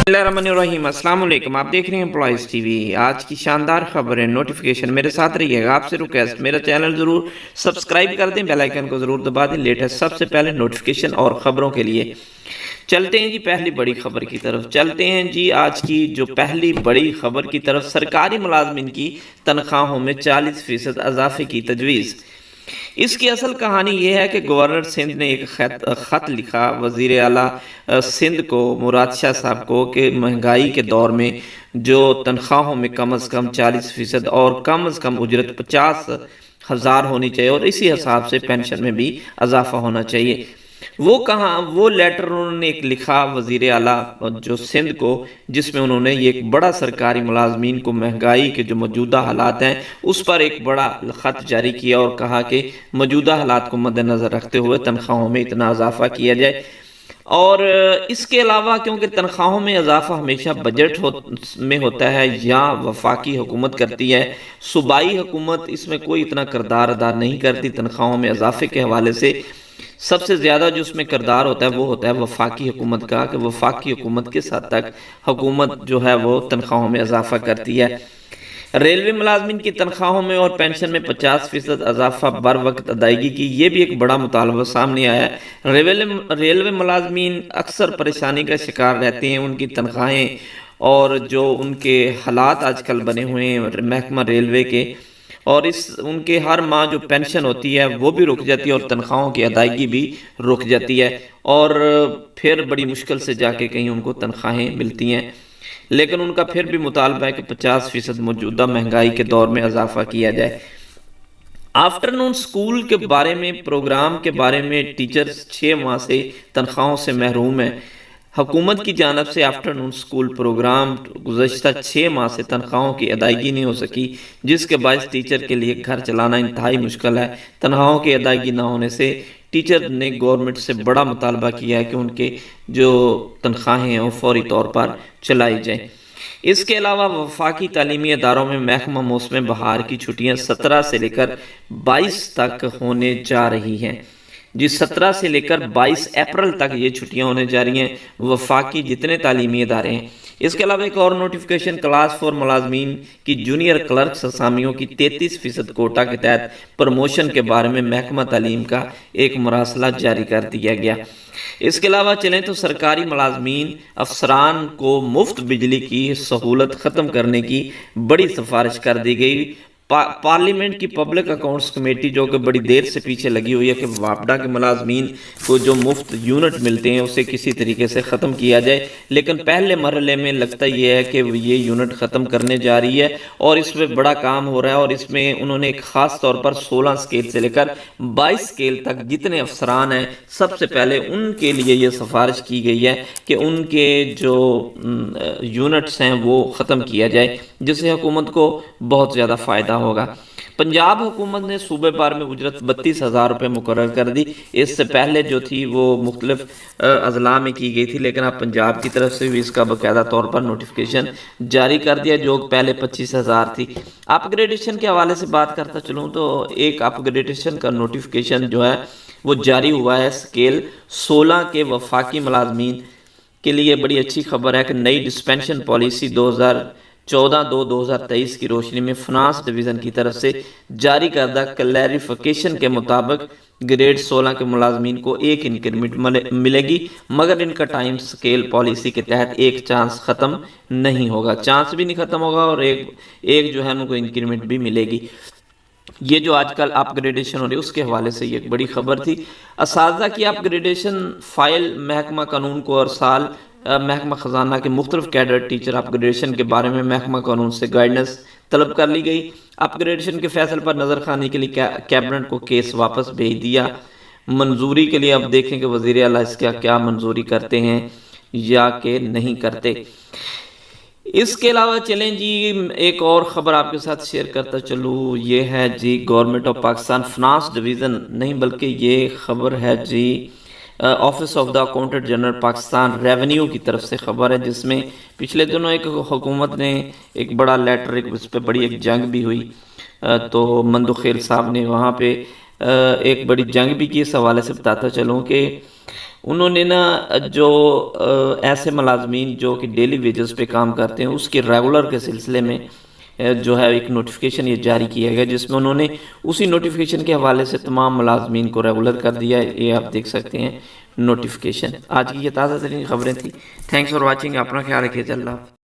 बिस्मिल्लाहिर्रहमानिर्रहीम। अस्सलाम वालेकुम। आप देख रहे हैं एम्प्लॉयज़ टीवी। आज की शानदार खबरें, नोटिफिकेशन मेरे साथ रहिएगा। आपसे रिक्वेस्ट, मेरा चैनल ज़रूर सब्सक्राइब कर दें, बेल आइकन को ज़रूर दबा दें लेटेस्ट सबसे पहले नोटिफिकेशन और ख़बरों के लिए। चलते हैं जी पहली बड़ी खबर की तरफ। चलते हैं जी आज की जो पहली बड़ी खबर की तरफ। सरकारी मुलाजमिन की तनख्वाहों में 40% इजाफे की तजवीज़। इसकी असल कहानी ये है कि गवर्नर सिंध ने एक ख़त लिखा वज़ीर आला सिंध को, मुराद शाह साहब को, कि महंगाई के दौर में जो तनख्वाहों में कम अज़ कम 40% और कम अज़ कम उजरत 50,000 होनी चाहिए और इसी हिसाब से पेंशन में भी इजाफा होना चाहिए। वो लेटर उन्होंने एक लिखा वज़ीर आला जो सिंध को, जिसमें उन्होंने ये एक बड़ा सरकारी मुलाजमीन को महंगाई के जो मौजूदा हालात हैं उस पर एक बड़ा ख़त जारी किया और कहा कि मौजूदा हालात को मद्देनज़र रखते हुए तनख्वाहों में इतना इजाफा किया जाए। और इसके अलावा क्योंकि तनख्वाहों में इजाफा हमेशा में होता है या वफाकी हुकूमत करती है, सूबाई हुकूमत इसमें कोई इतना किरदार अदा नहीं करती। तनख्वाहों में इजाफे के हवाले से सबसे ज़्यादा जो उसमें किरदार होता है वो होता है वफाकी हुकूमत का, कि वफाकी हुकूमत किस हद तक हुकूमत जो है वो तनख्वाहों में इजाफा करती है। रेलवे मुलाजमिन की तनख्वाहों में और पेंशन में 50% इजाफा बर वक्त अदायगी की, ये भी एक बड़ा मुतालबा सामने आया है। रेलवे मुलाजमिन अक्सर परेशानी का शिकार रहते हैं। उनकी तनख्वाहें और जो उनके हालात आजकल बने हुए हैं महकमा रेलवे के, और उनके हर माह जो पेंशन होती है वो भी रुक जाती है और तनख्वाहों की अदायगी भी रुक जाती है और फिर बड़ी मुश्किल से जाके कहीं उनको तनख्वाहें मिलती हैं। लेकिन उनका फिर भी मुतालबा है कि 50% मौजूदा महंगाई के दौर में इजाफा किया जाए। आफ्टरनून स्कूल के बारे में, प्रोग्राम के बारे में, टीचर्स 6 माह से तनख्वाहों से महरूम है। हुकूमत की जानब से आफ्टरनून स्कूल प्रोग्राम गुज़श्ता 6 माह से तनख्वाहों की अदायगी नहीं हो सकी, जिसके बायस टीचर के लिए घर चलाना इंतहाई मुश्किल है। तनख्वाहों की अदायगी ना होने से टीचर ने गवर्नमेंट से बड़ा मुतालबा किया है कि उनके जो तनख्वाहें हैं वो फौरी तौर पर चलाई जाएँ। इसके अलावा वफाकी तालीमी इदारों में महकमा मौसम बहार की छुट्टियाँ 17 से लेकर 22 तक होने जा रही हैं। जी 17 से लेकर 22 अप्रैल तक ये छुट्टियां होने जा रही हैं वफाकी जितने तालीमी इदारे हैं। इसके अलावा एक और नोटिफिकेशन, क्लास 4 मुलाजमीन की जूनियर क्लर्क असामियों की 33% कोटा के तहत प्रमोशन के बारे में महकमा तालीम का एक मरासला जारी कर दिया गया। इसके अलावा चलें तो सरकारी मुलाजमीन अफसरान को मुफ्त बिजली की सहूलत ख़त्म करने की बड़ी सिफारिश कर दी गई। पार्लियामेंट की पब्लिक अकाउंट्स कमेटी जो कि बड़ी देर से पीछे लगी हुई है कि वापडा के मुलाजमीन को जो मुफ्त यूनिट मिलते हैं उसे किसी तरीके से ख़त्म किया जाए, लेकिन पहले मरहले में लगता ये है कि ये यूनिट ख़त्म करने जा रही है और इसमें बड़ा काम हो रहा है। और इसमें उन्होंने एक ख़ास तौर पर 16 स्केल से लेकर 22 स्केल तक जितने अफसरान हैं सबसे पहले उनके लिए ये सिफारिश की गई है कि उनके जो यूनिट्स हैं वो ख़त्म किया जाए, जिससे हुकूमत को बहुत ज़्यादा फ़ायदा होगा। पंजाब हुकूमत ने सूबे भर में उजरत 32,000 रुपये मुकर्रर कर दी। इससे पहले जो थी वो मुख्तलिफ अजला में की गई थी, लेकिन अब पंजाब की तरफ से भी इसका बाकायदा तौर पर नोटिफिकेशन जारी कर दिया, जो पहले 25,000 थी। अपग्रेडेशन के हवाले से बात करता चलूँ तो एक अपग्रेडेशन का नोटिफिकेशन जो है वो जारी हुआ है स्केल 16 के वफाकी मुलाजमीन के लिए। बड़ी अच्छी खबर है कि नई डिस्पेंशन पॉलिसी 2014-2023 की रोशनी में फिनांस डिवीज़न की तरफ से जारी करदा क्लैरिफिकेशन के मुताबिक ग्रेड 16 के मुलाजमीन को एक इंक्रीमेंट मिलेगी, मगर इनका टाइम स्केल पॉलिसी के तहत एक चांस ख़त्म नहीं होगा, चांस भी नहीं ख़त्म होगा और एक जो है उनको इंक्रीमेंट भी मिलेगी। ये जो आजकल अपग्रेडेशन हो रही है उसके हवाले से ये एक बड़ी खबर थी। असातिज़ा की अपग्रेडेशन फाइल महकमा कानून को और साल महकमा ख़जाना के मुख्तलिफ कैडर टीचर अपग्रेडेशन के बारे में महकमा कानून से गाइडेंस तलब कर ली गई। अपग्रेडेशन के फैसले पर नज़र खाने के लिए कैबिनेट को केस वापस भेज दिया मंजूरी के लिए। अब देखें कि वज़ीर आला इसका क्या मंजूरी करते हैं या कि नहीं करते। इसके अलावा चलें जी एक और ख़बर आपके साथ शेयर करता चलूँ, ये है जी government of Pakistan finance division नहीं बल्कि ये ख़बर है जी office of the accountant general Pakistan revenue की तरफ से ख़बर है, जिसमें पिछले दिनों एक हुकूमत ने एक बड़ा लेटर, इस पर बड़ी एक जंग भी हुई, तो मंदुखेल साहब ने वहाँ पे एक बड़ी जंग भी की। इस हवाले से बताता चलूँ कि انہوں نے نا جو ایسے ملازمین جو کہ ڈیلی ویجز پہ کام کرتے ہیں اس کے ریگولر کے سلسلے میں جو ہے ایک نوٹیفیکیشن یہ جاری کیا گیا، جس میں انہوں نے اسی نوٹیفیکیشن کے حوالے سے تمام ملازمین کو ریگولر کر دیا ہے۔ یہ آپ دیکھ سکتے ہیں نوٹیفیکیشن۔ آج کی یہ تازہ ترین خبریں تھیں۔ تھینکس فار واچنگ، اپنا خیال رکھیے، اللہ۔